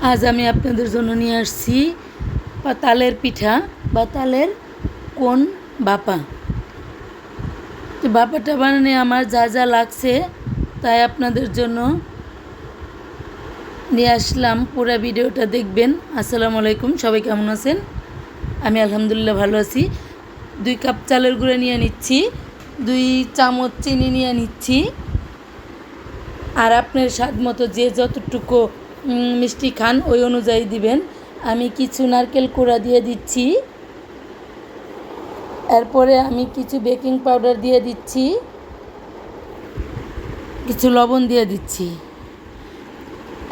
আজ আমি আপনাদের জন্য নিয়ে আসছি তালের পিঠা বা তালের কোন ভাপা। তো ভাপাটা বানানো আমার যা যা লাগছে তাই আপনাদের জন্য নিয়ে আসলাম। পুরো ভিডিওটা দেখবেন। আসসালামু আলাইকুম, সবাই কেমন আছেন? আমি আলহামদুলিল্লাহ ভালো আছি। 2 কাপ চালের গুঁড়া নিয়ে নিচ্ছি, 2 চামচ চিনি নিয়ে নিচ্ছি, আর আপনার স্বাদ মতো যে যতটুকু মিষ্টি খান ওই অনুযায়ী দিবেন। আমি কিছু নারকেল কোড়া দিয়ে দিচ্ছি, এরপরে আমি কিছু বেকিং পাউডার দিয়ে দিচ্ছি, কিছু লবণ দিয়ে দিচ্ছি।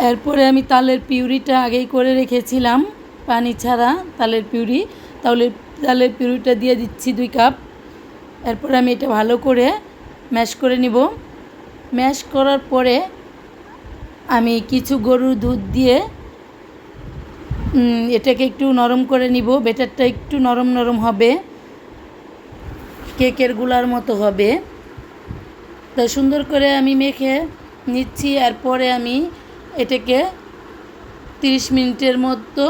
এরপরে আমি তালের পিউরিটা আগেই করে রেখেছিলাম, পানি ছাড়া তালের পিউরি, তালের পিউরিটা দিয়ে দিচ্ছি 2 কাপ। এরপরে আমি এটা ভালো করে ম্যাশ করে নিব। ম্যাশ করার পরে আমি কিছু গরুর দুধ দিয়ে এটাকে একটু নরম করে নিব। ব্যাটারটা একটু নরম নরম হবে, কেকের গুলার মতো হবে। তা সুন্দর করে আমি মেখে নিচ্ছি। এরপরে আমি এটাকে 30 মিনিটের মতো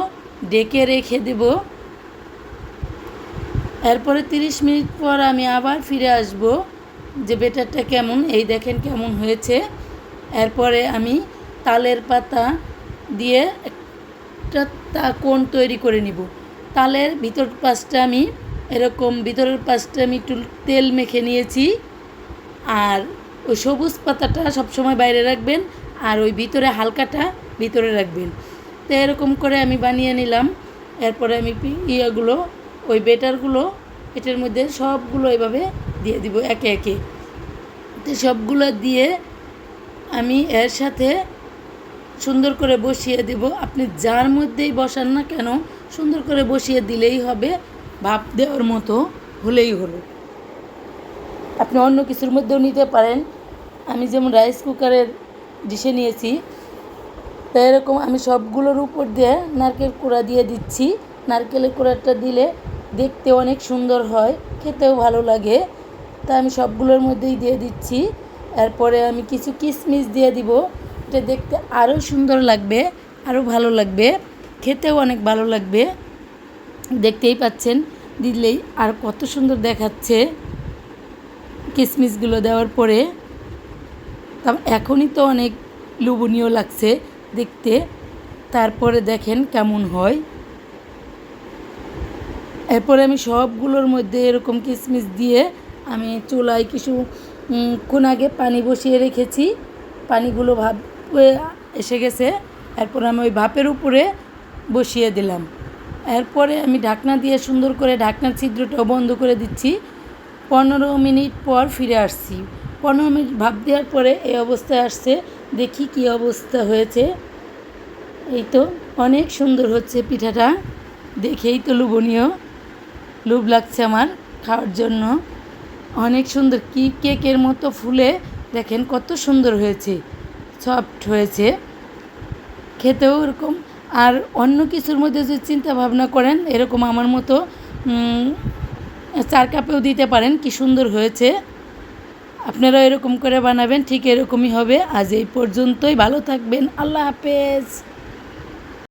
ঢেকে রেখে দেব। এরপরে 30 মিনিট পর আমি আবার ফিরে আসব যে ব্যাটারটা কেমন, এই দেখেন কেমন হয়েছে। এরপরে আমি তালের পাতা দিয়ে একটা কোণ তৈরি করে নিব। তালের ভিতর পাশটা আমি এরকম, ভিতরের পাশটা আমি একটু তেল মেখে নিয়েছি, আর ওই সবুজ পাতাটা সবসময় বাইরে রাখবেন, আর ওই ভিতরে হালকাটা ভিতরে রাখবেন। তো এরকম করে আমি বানিয়ে নিলাম। এরপরে আমি ইয়েগুলো, ওই বেটারগুলো এটার মধ্যে সবগুলো এভাবে দিয়ে দিব একে একে। তো সবগুলো দিয়ে আমি এর সাথে সুন্দর করে বসিয়ে দেব। আপনি যার মধ্যেই বসান না কেন সুন্দর করে বসিয়ে দিলেই হবে, ভাপ দেওয়ার মতো হলেই হলো। আপনি অন্য কিছুর মধ্যেও নিতে পারেন, আমি যেমন রাইস কুকারের ডিশে নিয়েছি। তো এরকম আমি সবগুলোর উপর দিয়ে নারকেল কোড়া দিয়ে দিচ্ছি। নারকেলের কোড়াটা দিলে দেখতে অনেক সুন্দর হয়, খেতেও ভালো লাগে। তা আমি সবগুলোর মধ্যেই দিয়ে দিচ্ছি। এরপরে আমি কিছু কিশমিশ দিয়ে দিব, এটা দেখতে আরও সুন্দর লাগবে, আরও ভালো লাগবে, খেতেও অনেক ভালো লাগবে। দেখতেই পাচ্ছেন দিলেই আর কত সুন্দর দেখাচ্ছে কিশমিশগুলো দেওয়ার পরে। এখনই তো অনেক লোভনীয় লাগছে দেখতে, তারপরে দেখেন কেমন হয়। এরপরে আমি সবগুলোর মধ্যে এরকম কিশমিশ দিয়ে আমি চুলায় কিছুক্ষণ আগে পানি বসিয়ে রেখেছি। পানিগুলো ভাপ এসে গেছে। এরপর আমি ওই ভাপের উপরে বসিয়ে দিলাম। এরপরে আমি ঢাকনা দিয়ে সুন্দর করে ঢাকনার ছিদ্রটাও বন্ধ করে দিচ্ছি। 15 মিনিট পর ফিরে আসছি। 15 মিনিট ভাপ দেওয়ার পরে এই অবস্থায় আসছে। দেখি কি অবস্থা হয়েছে। এই তো অনেক সুন্দর হচ্ছে পিঠাটা, দেখেই তো লোভনীয়, লোভ লাগছে আমার খাওয়ার জন্য। অনেক সুন্দর, কি কেকের মতো ফুলে দেখেন কত সুন্দর হয়েছে, সফট হয়েছে, খেতেও এরকম। আর অন্য কিছুর মধ্যে যদি চিন্তা ভাবনা করেন এরকম আমার মতো 4 কাপেও দিতে পারেন, কি সুন্দর হয়েছে। আপনারা এরকম করে বানাবেন, ঠিক এরকমই হবে। আজ এই পর্যন্তই, ভালো থাকবেন, আল্লাহ হাফেজ।